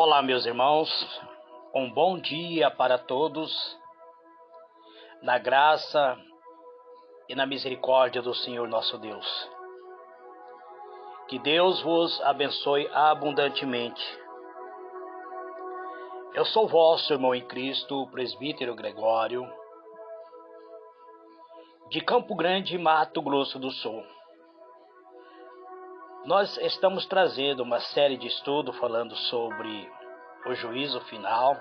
Olá, meus irmãos, um bom dia para todos, na graça e na misericórdia do Senhor nosso Deus. Que Deus vos abençoe abundantemente. Eu sou vosso irmão em Cristo, o presbítero Gregório, de Campo Grande, Mato Grosso do Sul. Nós estamos trazendo uma série de estudo falando sobre o juízo final.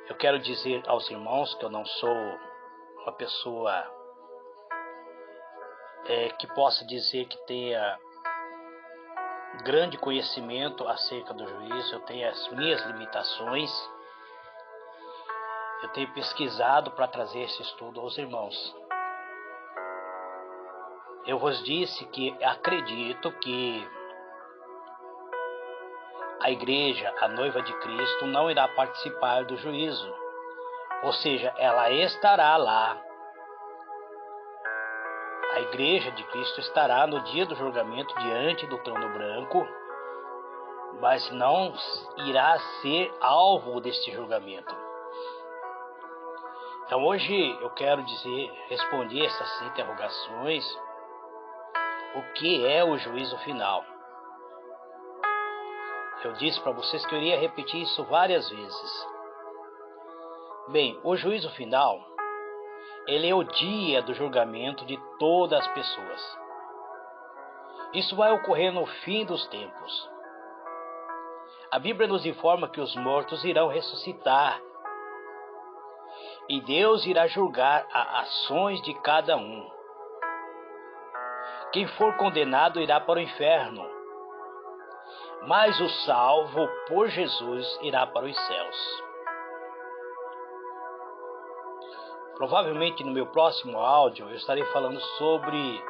Eu quero dizer aos irmãos que eu não sou uma pessoa que possa dizer que tenha grande conhecimento acerca do juízo. Eu tenho as minhas limitações. Eu tenho pesquisado para trazer esse estudo aos irmãos. Eu vos disse que acredito que a igreja, a noiva de Cristo, não irá participar do juízo. Ou seja, ela estará lá. A igreja de Cristo estará no dia do julgamento diante do trono branco, mas não irá ser alvo deste julgamento. Então hoje eu quero responder essas interrogações. O que é o juízo final? Eu disse para vocês que eu iria repetir isso várias vezes. Bem, o juízo final, ele é o dia do julgamento de todas as pessoas. Isso vai ocorrer no fim dos tempos. A Bíblia nos informa que os mortos irão ressuscitar. E Deus irá julgar as ações de cada um. Quem for condenado irá para o inferno, mas o salvo por Jesus irá para os céus. Provavelmente no meu próximo áudio eu estarei falando sobre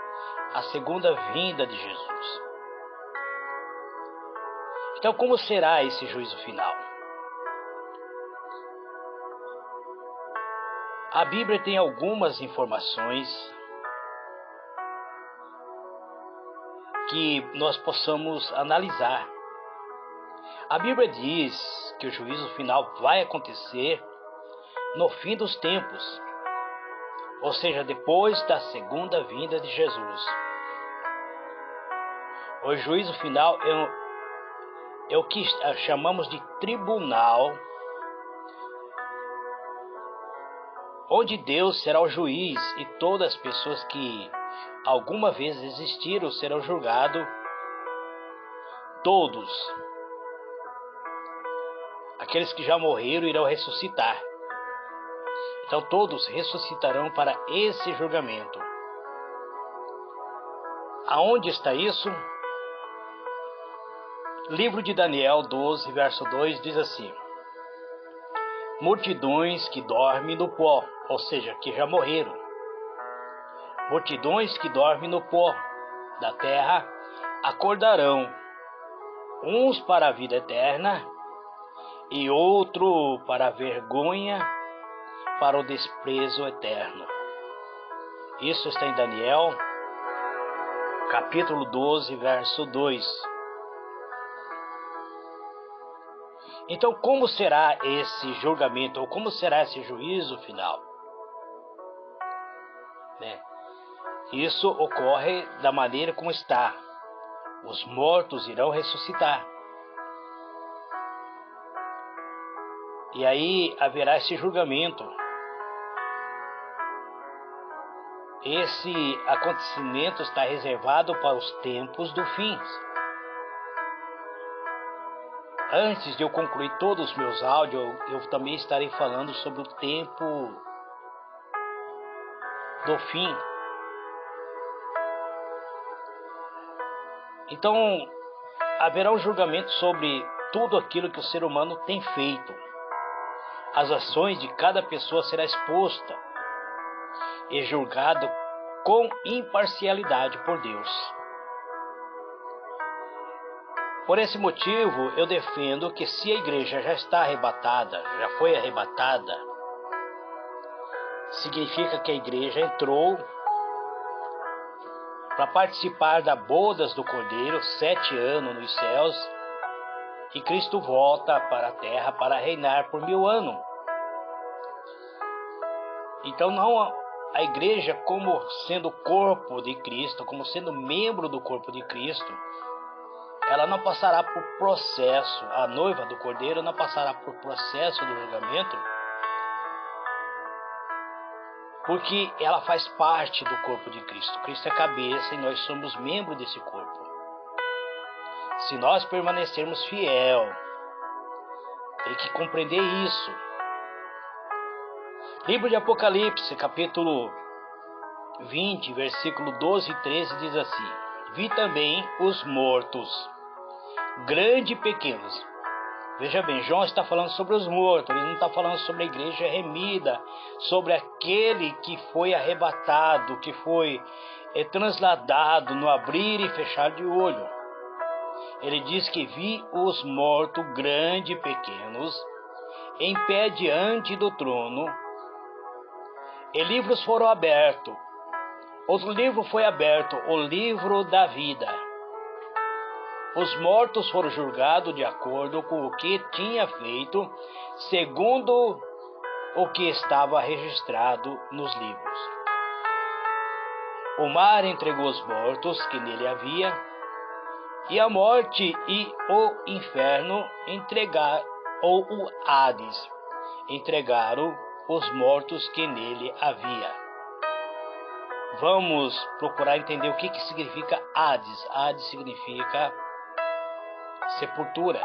a segunda vinda de Jesus. Então, como será esse juízo final? A Bíblia tem algumas informações que nós possamos analisar. A Bíblia diz que o juízo final vai acontecer no fim dos tempos, ou seja, depois da segunda vinda de Jesus. O juízo final é o que chamamos de tribunal, onde Deus será o juiz e todas as pessoas que alguma vez existiram serão julgados. Todos aqueles que já morreram irão ressuscitar. Então todos ressuscitarão para esse julgamento. Aonde está isso? Livro de Daniel 12, verso 2 diz assim: multidões que dormem no pó, ou seja, que já morreram. Multidões que dormem no pó da terra acordarão, uns para a vida eterna e outro para a vergonha, para o desprezo eterno. Isso está em Daniel, capítulo 12, verso 2. Então, como será esse julgamento, ou como será esse juízo final? Isso ocorre da maneira como está. Os mortos irão ressuscitar. E aí haverá esse julgamento. Esse acontecimento está reservado para os tempos do fim. Antes de eu concluir todos os meus áudios, eu também estarei falando sobre o tempo do fim. Então, haverá um julgamento sobre tudo aquilo que o ser humano tem feito. As ações de cada pessoa será exposta e julgado com imparcialidade por Deus. Por esse motivo, eu defendo que se a igreja já está arrebatada, já foi arrebatada, significa que a igreja entrou para participar das bodas do Cordeiro, 7 anos nos céus, e Cristo volta para a terra para reinar por 1000 anos. Então não a igreja, como sendo corpo de Cristo, como sendo membro do corpo de Cristo, ela não passará por processo, a noiva do Cordeiro não passará por processo do julgamento, porque ela faz parte do corpo de Cristo. Cristo é a cabeça e nós somos membros desse corpo. Se nós permanecermos fiel, tem que compreender isso. Livro de Apocalipse, capítulo 20, versículo 12 e 13 diz assim: Vi também os mortos, grandes e pequenos. Veja bem, João está falando sobre os mortos, ele não está falando sobre a igreja remida, sobre aquele que foi arrebatado, que foi transladado no abrir e fechar de olho. Ele diz que vi os mortos, grandes e pequenos, em pé diante do trono, e livros foram abertos. Outro livro foi aberto, o livro da vida. Os mortos foram julgados de acordo com o que tinha feito, segundo o que estava registrado nos livros. O mar entregou os mortos que nele havia, e a morte e o inferno ou o Hades entregaram os mortos que nele havia. Vamos procurar entender o que significa Hades. Hades significa sepultura.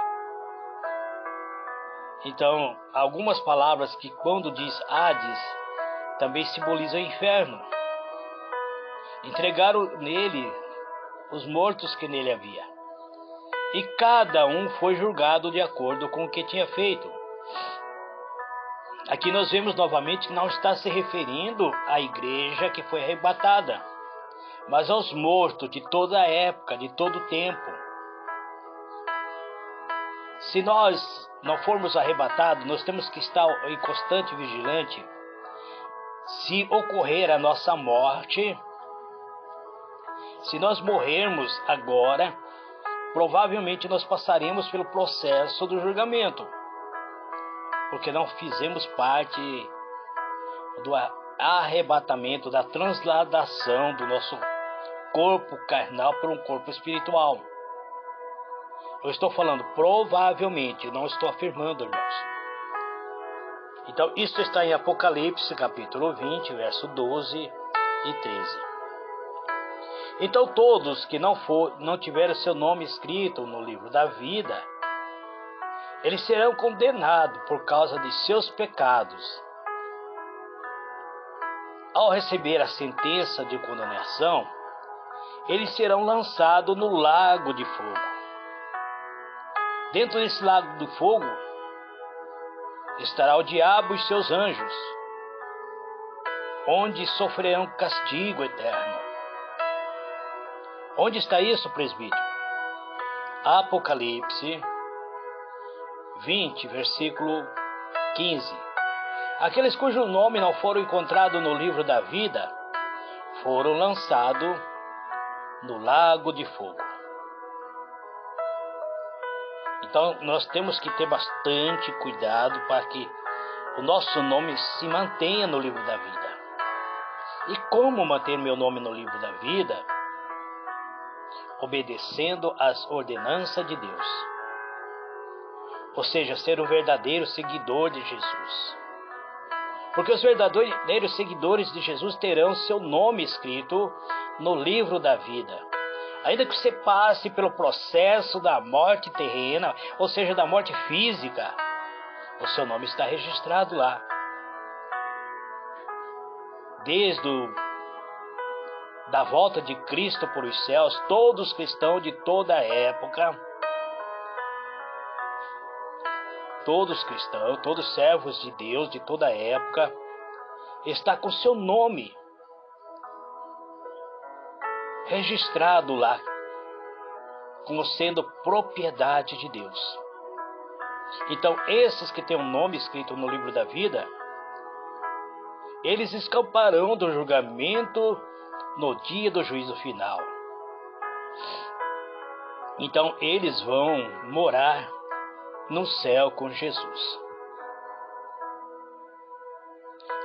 Então, algumas palavras que quando diz Hades, também simbolizam o inferno. Entregaram nele os mortos que nele havia. E cada um foi julgado de acordo com o que tinha feito. Aqui nós vemos novamente que não está se referindo à igreja que foi arrebatada, mas aos mortos de toda a época, de todo o tempo. Se nós não formos arrebatados, nós temos que estar em constante vigilante. Se ocorrer a nossa morte, se nós morrermos agora, provavelmente nós passaremos pelo processo do julgamento, porque não fizemos parte do arrebatamento, da transladação do nosso corpo carnal para um corpo espiritual. Eu estou falando provavelmente, não estou afirmando, irmãos. Então, isso está em Apocalipse, capítulo 20, verso 12 e 13. Então, todos que não tiveram seu nome escrito no livro da vida, eles serão condenados por causa de seus pecados. Ao receber a sentença de condenação, eles serão lançados no lago de fogo. Dentro desse lago do fogo estará o diabo e seus anjos, onde sofrerão castigo eterno. Onde está isso, presbítero? Apocalipse 20, versículo 15. Aqueles cujo nome não foram encontrados no livro da vida foram lançados no lago de fogo. Então nós temos que ter bastante cuidado para que o nosso nome se mantenha no livro da vida. E como manter meu nome no livro da vida? Obedecendo às ordenanças de Deus. Ou seja, ser um verdadeiro seguidor de Jesus. Porque os verdadeiros seguidores de Jesus terão seu nome escrito no livro da vida. Ainda que você passe pelo processo da morte terrena, ou seja, da morte física, o seu nome está registrado lá. Desde da volta de Cristo por os céus, todos os cristãos de toda a época, todos cristãos, todos servos de Deus de toda a época, está com seu nome registrado lá, como sendo propriedade de Deus. Então, esses que têm um nome escrito no livro da vida, eles escaparão do julgamento no dia do juízo final. Então, eles vão morar no céu com Jesus.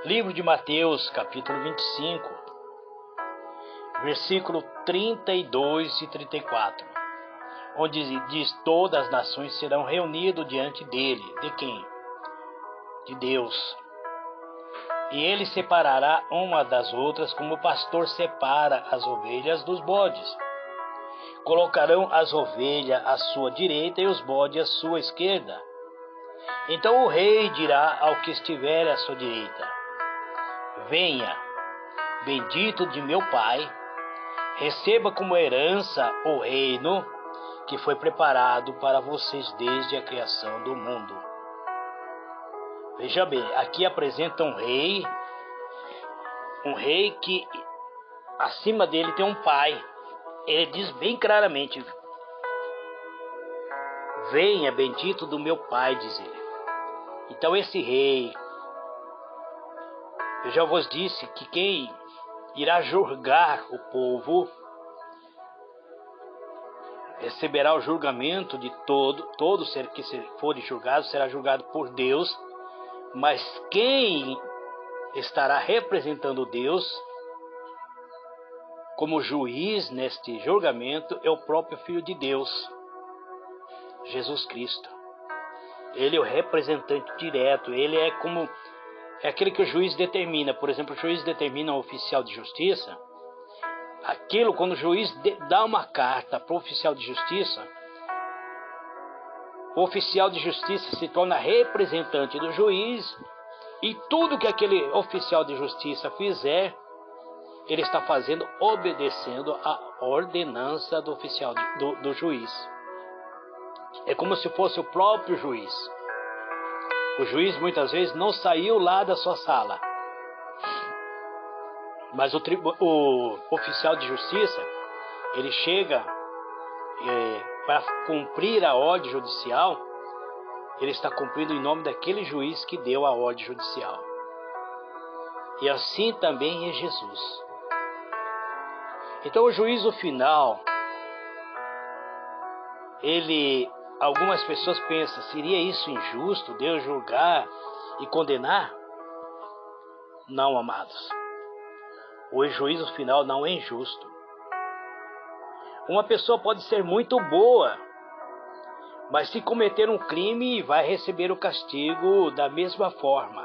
Livro de Mateus, capítulo 25, versículo 32 e 34, onde diz: todas as nações serão reunidas diante dele. De quem? De Deus. E ele separará uma das outras, como o pastor separa as ovelhas dos bodes. Colocarão as ovelhas à sua direita e os bodes à sua esquerda. Então o rei dirá ao que estiver à sua direita: venha, bendito de meu Pai, receba como herança o reino que foi preparado para vocês desde a criação do mundo. Veja bem, aqui apresenta um rei que acima dele tem um pai. Ele diz bem claramente: venha, bendito do meu Pai, diz ele. Então esse rei, eu já vos disse que quem irá julgar o povo receberá o julgamento de todo ser que for julgado será julgado por Deus, mas quem estará representando Deus como juiz neste julgamento é o próprio Filho de Deus, Jesus Cristo. Ele é o representante direto, ele é aquele que o juiz determina. Por exemplo, o juiz determina um oficial de justiça. Quando o juiz dá uma carta para o oficial de justiça, o oficial de justiça se torna representante do juiz, e tudo que aquele oficial de justiça fizer, ele está fazendo obedecendo a ordenança do oficial do juiz. É como se fosse o próprio juiz. O juiz muitas vezes não saiu lá da sua sala, mas o oficial de justiça, ele chega para cumprir a ordem judicial. Ele está cumprindo em nome daquele juiz que deu a ordem judicial. E assim também é Jesus. Então o juízo final, algumas pessoas pensam: seria isso injusto, Deus julgar e condenar? Não, amados. O juízo final não é injusto. Uma pessoa pode ser muito boa, mas se cometer um crime, vai receber o castigo da mesma forma.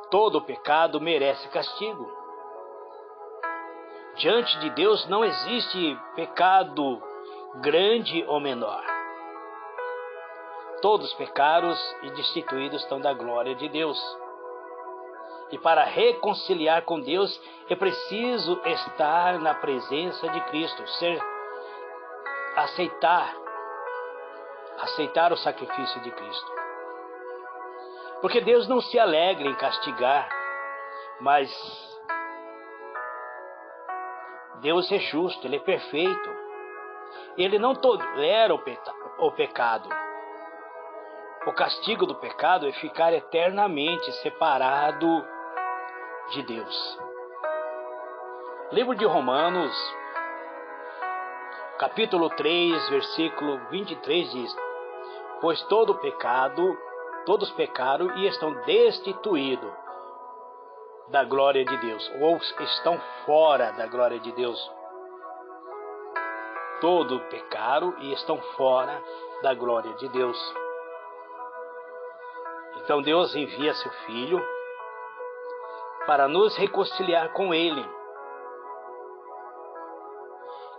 Todo pecado merece castigo. Diante de Deus não existe pecado grande ou menor. Todos pecados e destituídos estão da glória de Deus. E para reconciliar com Deus é preciso estar na presença de Cristo, aceitar o sacrifício de Cristo. Porque Deus não se alegra em castigar, mas Deus é justo, Ele é perfeito. Ele não tolera o pecado. O castigo do pecado é ficar eternamente separado de Deus. Livro de Romanos, capítulo 3, versículo 23 diz: pois todos pecaram e estão destituídos da glória de Deus, ou estão fora da glória de Deus. Todos pecaram e estão fora da glória de Deus. Então Deus envia seu Filho para nos reconciliar com Ele.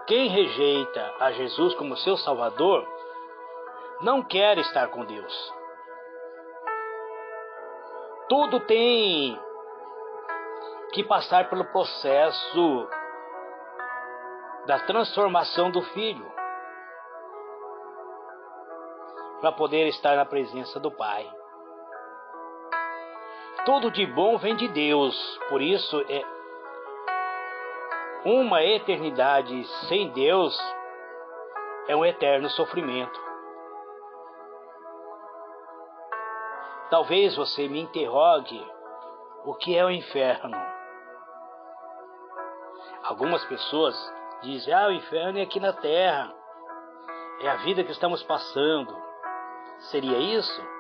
Quem rejeita a Jesus como seu Salvador não quer estar com Deus. Tudo tem que passar pelo processo da transformação do Filho para poder estar na presença do Pai. Tudo de bom vem de Deus, por isso uma eternidade sem Deus é um eterno sofrimento. Talvez você me interrogue: o que é o inferno? Algumas pessoas dizem: o inferno é aqui na terra. É a vida que estamos passando. Seria isso?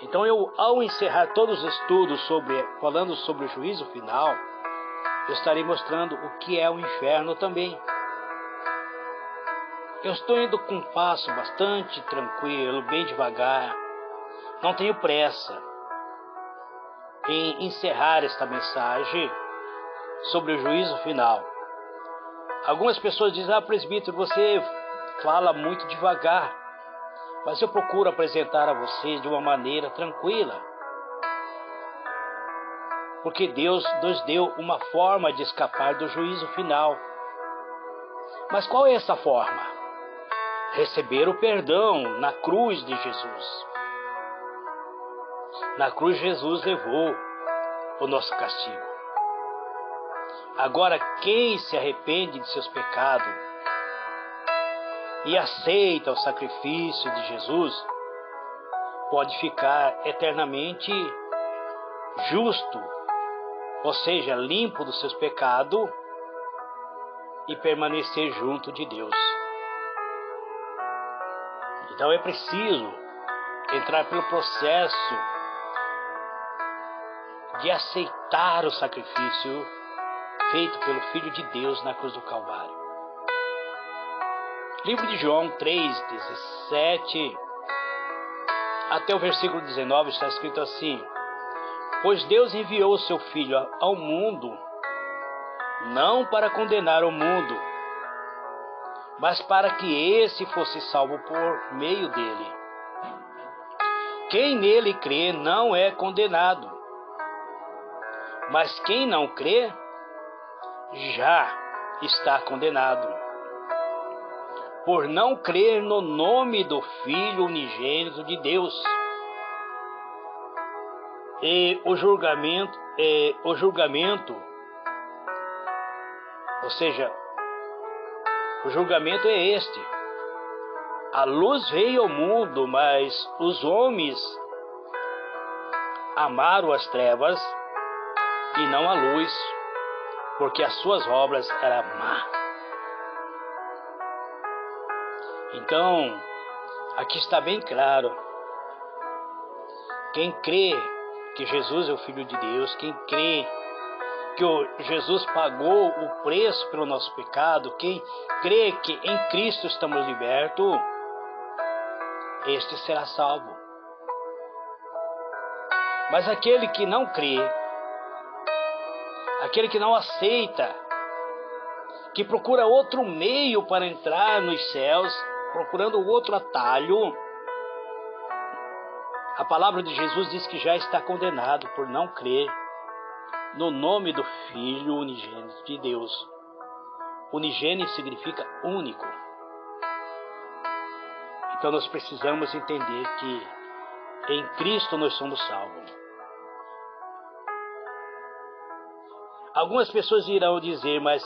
Então ao encerrar todos os estudos falando sobre o juízo final, eu estarei mostrando o que é o inferno também. Eu estou indo com um passo bastante tranquilo, bem devagar. Não tenho pressa em encerrar esta mensagem sobre o juízo final. Algumas pessoas dizem, presbítero, você fala muito devagar. Mas eu procuro apresentar a vocês de uma maneira tranquila. Porque Deus nos deu uma forma de escapar do juízo final. Mas qual é essa forma? Receber o perdão na cruz de Jesus. Na cruz Jesus levou o nosso castigo. Agora, quem se arrepende de seus pecados e aceita o sacrifício de Jesus, pode ficar eternamente justo, ou seja, limpo dos seus pecados e permanecer junto de Deus. Então é preciso entrar pelo processo de aceitar o sacrifício feito pelo Filho de Deus na cruz do Calvário. Livro de João 3:17 até o versículo 19 está escrito assim: Pois Deus enviou o seu Filho ao mundo, não para condenar o mundo, mas para que esse fosse salvo por meio dele. Quem nele crê não é condenado, mas quem não crê já está condenado, por não crer no nome do Filho unigênito de Deus. E o julgamento, ou seja, o julgamento é este: a luz veio ao mundo, mas os homens amaram as trevas e não a luz, porque as suas obras eram más. Então, aqui está bem claro: quem crê que Jesus é o Filho de Deus, quem crê que Jesus pagou o preço pelo nosso pecado, quem crê que em Cristo estamos libertos, este será salvo. Mas aquele que não crê, aquele que não aceita, que procura outro meio para entrar nos céus, procurando outro atalho, a palavra de Jesus diz que já está condenado por não crer no nome do Filho unigênito de Deus. Unigênito significa único. Então nós precisamos entender que em Cristo nós somos salvos. Algumas pessoas irão dizer, mas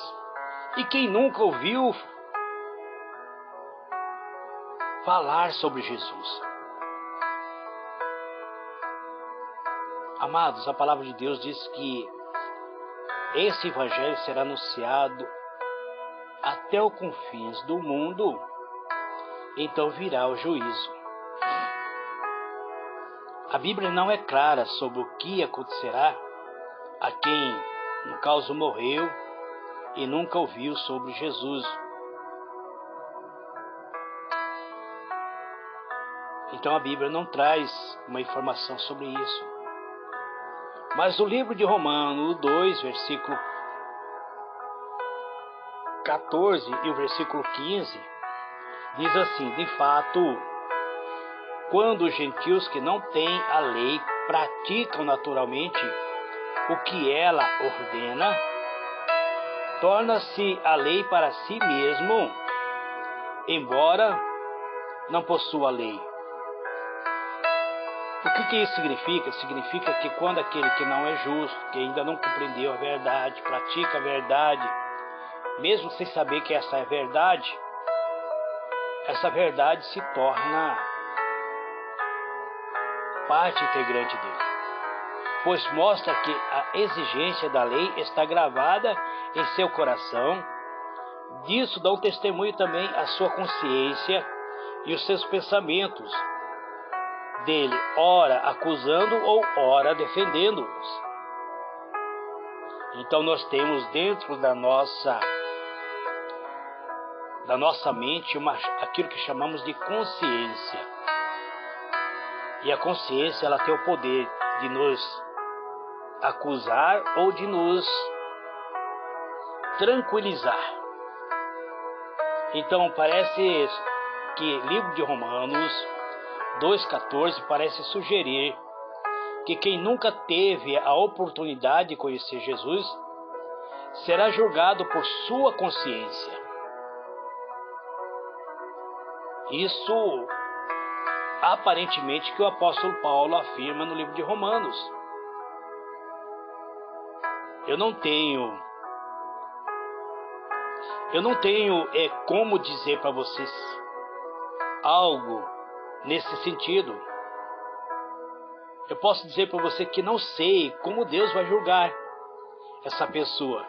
e quem nunca ouviu falar sobre Jesus? Amados, a palavra de Deus diz que esse evangelho será anunciado até os confins do mundo, então virá o juízo. A Bíblia não é clara sobre o que acontecerá a quem, no caso, morreu e nunca ouviu sobre Jesus. Então a Bíblia não traz uma informação sobre isso. Mas o livro de Romanos 2, versículo 14 e o versículo 15, diz assim: de fato, quando os gentios que não têm a lei praticam naturalmente o que ela ordena, torna-se a lei para si mesmo, embora não possua a lei. O que isso significa? Significa que quando aquele que não é justo, que ainda não compreendeu a verdade, pratica a verdade, mesmo sem saber que essa verdade se torna parte integrante dele, pois mostra que a exigência da lei está gravada em seu coração, Disso dão testemunho também a sua consciência e os seus pensamentos dele, ora acusando ou ora defendendo-os. Então nós temos dentro da nossa mente aquilo que chamamos de consciência. E a consciência, ela tem o poder de nos acusar ou de nos tranquilizar. Então parece que livro de Romanos 2,14 parece sugerir que quem nunca teve a oportunidade de conhecer Jesus será julgado por sua consciência. Isso aparentemente que o apóstolo Paulo afirma no livro de Romanos. Eu não tenho como dizer para vocês algo nesse sentido. Eu posso dizer para você que não sei como Deus vai julgar essa pessoa,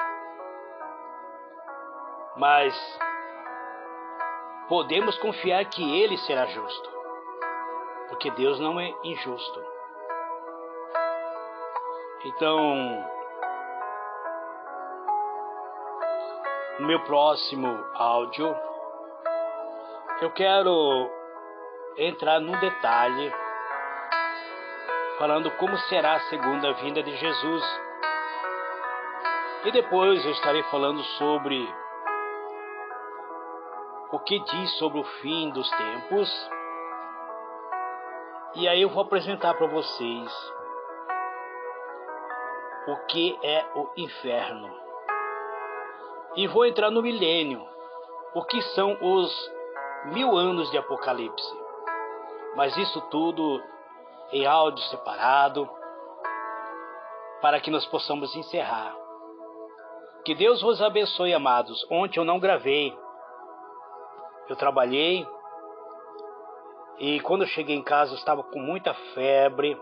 mas podemos confiar que Ele será justo, porque Deus não é injusto. Então, no meu próximo áudio, eu quero entrar num detalhe, falando como será a segunda vinda de Jesus. E depois eu estarei falando sobre o que diz sobre o fim dos tempos. E aí eu vou apresentar para vocês o que é o inferno. E vou entrar no milênio, o que são os 1000 anos de Apocalipse. Mas isso tudo em áudio separado, para que nós possamos encerrar. Que Deus vos abençoe, amados. Ontem eu não gravei. Eu trabalhei e quando eu cheguei em casa eu estava com muita febre.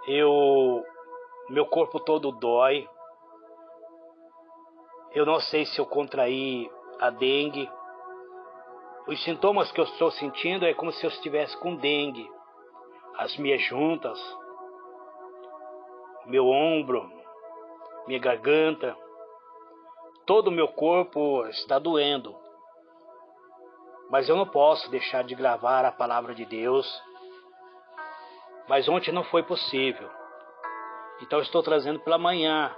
Meu corpo todo dói. Eu não sei se eu contraí a dengue. Os sintomas que eu estou sentindo é como se eu estivesse com dengue. As minhas juntas, meu ombro, minha garganta, todo o meu corpo está doendo. Mas eu não posso deixar de gravar a palavra de Deus. Mas ontem não foi possível. Então eu estou trazendo pela manhã.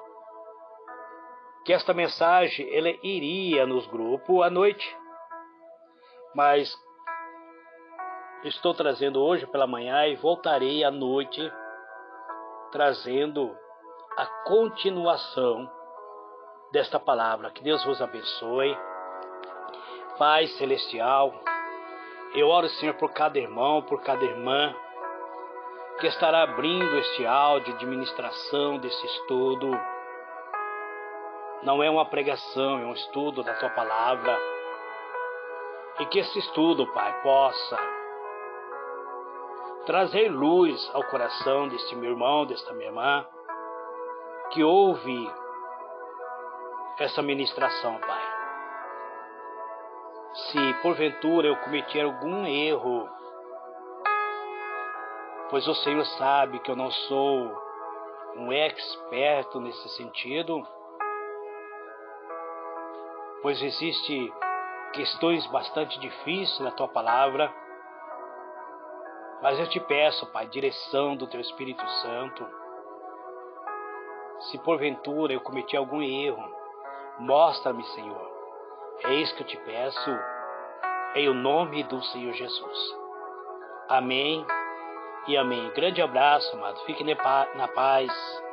Que esta mensagem ela iria nos grupos à noite. Mas estou trazendo hoje pela manhã e voltarei à noite trazendo a continuação desta palavra. Que Deus vos abençoe. Pai Celestial, eu oro, Senhor, por cada irmão, por cada irmã que estará abrindo este áudio de ministração desse estudo. Não é uma pregação, é um estudo da Tua Palavra. E que esse estudo, Pai, possa trazer luz ao coração deste meu irmão, desta minha irmã, que ouve essa ministração, Pai. Se porventura eu cometi algum erro, pois o Senhor sabe que eu não sou um experto nesse sentido, pois existe questões bastante difíceis na Tua Palavra, mas eu te peço, Pai, direção do Teu Espírito Santo. Se porventura eu cometi algum erro, mostra-me, Senhor. É isso que eu te peço, em o nome do Senhor Jesus. Amém e amém. Grande abraço, amado. Fique na paz.